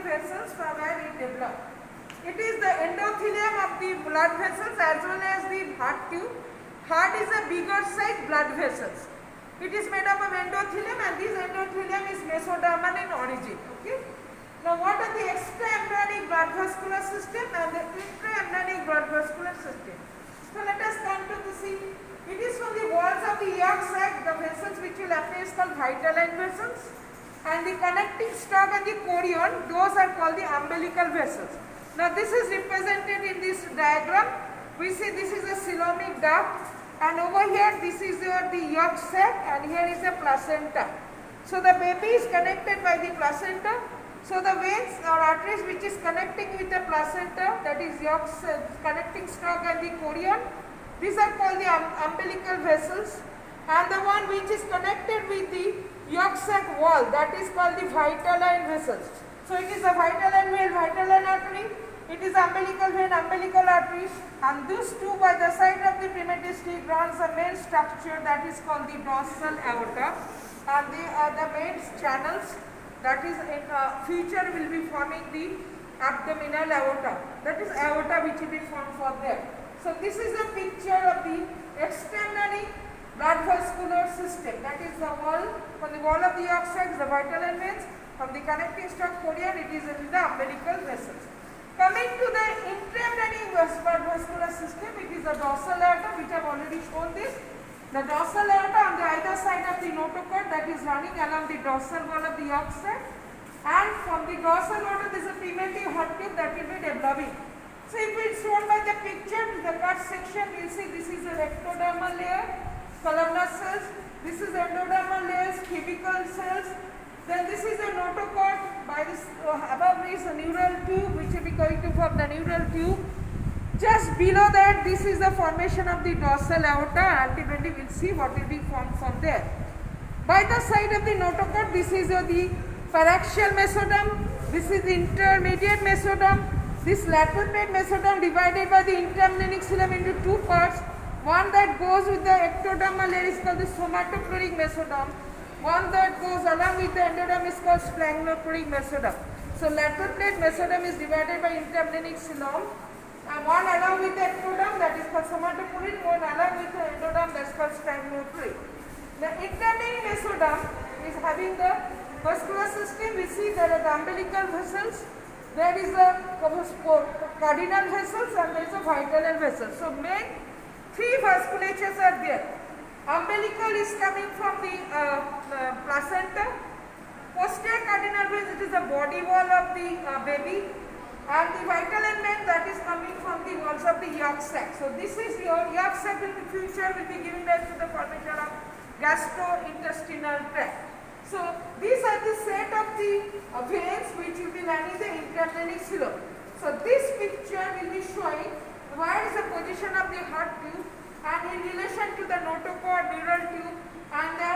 vessels from where it develops. It is the endothelium of the blood vessels as well as the heart tube. Heart is a bigger size blood vessels. It is made up of endothelium, and this endothelium is mesodermal in origin. Okay. Now what are the extraembryonic blood vascular system and the intraembryonic blood vascular system? So let us come to the see. It is from the walls of the yolk sac, the vessels which will appear is called vitelline vessels, and the connecting stalk and the chorion, those are called the umbilical vessels. Now this is represented in this diagram. We see this is a coelomic duct, and over here this is the yolk sac, and here is the placenta. So the baby is connected by the placenta. So the veins or arteries which is connecting with the placenta, that is yolk connecting stalk and the chorion, these are called the umbilical vessels, and the one which is connected with the yolk sac wall, that is called the vitelline vessels. So it is a vitelline vein, vitelline artery, it is umbilical vein, umbilical artery, and these two by the side of the primitive stick runs a main structure that is called the dorsal aorta, and they are the main channels that is in future will be forming the abdominal aorta, that is aorta which will be formed from there. So this is a picture of the extraembryonic blood vascular system, that is the wall, from the wall of the yolk sac, the vitelline veins, from the connecting stalk chorion, it is in the umbilical vessels. Coming to the intraembryonic blood vascular system, it is the dorsal aorta, which I have already shown this. The dorsal aorta on the either side of the notochord, that is running along the dorsal wall of the yolk sac, and from the dorsal aorta there is a primitive heart tube that will be developing. So if it is shown by the picture, the cut section, you will see this is a ectodermal layer, columnar cells, this is endodermal layers, cubical cells, then this is a notochord, by this above is a neural tube which will be going to form the neural tube. Just below that, this is the formation of the dorsal aorta. Ultimately we will see what will be formed from there. By the side of the notochord, this is the paraxial mesoderm, this is the intermediate mesoderm. This lateral plate mesoderm divided by the intraembryonic cilium into two parts. One that goes with the ectodermal layer is called the somatochloric mesoderm. One that goes along with the endoderm is called sphingochloric mesoderm. So lateral plate mesoderm is divided by intraembryonic cilium, and one along with the ectoderm, that is called somatochloric, one along with the endoderm, that is called sphingochloric. The intraembryonic mesoderm is having the vascular system. We see there are the umbilical vessels, there is a cardinal vessels, and there is a vitelline vessel. So main three vasculatures are there. Umbilical is coming from the placenta. Posterior cardinal vein, it is the body wall of the baby, and the vitelline vein, that is coming from the walls of the yolk sac. So this is your yolk sac in the future will be giving rise to the formation of gastrointestinal tract. So these are the set of the veins which will be lining the intraembryonic cilium. So this picture will be showing where is the position of the heart tube and in relation to the notochord, neural tube, and the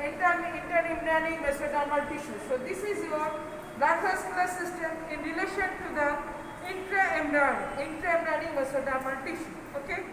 interembryonic mesodermal tissue. So this is your blood vascular system in relation to the intraembryonic mesodermal tissue. Okay.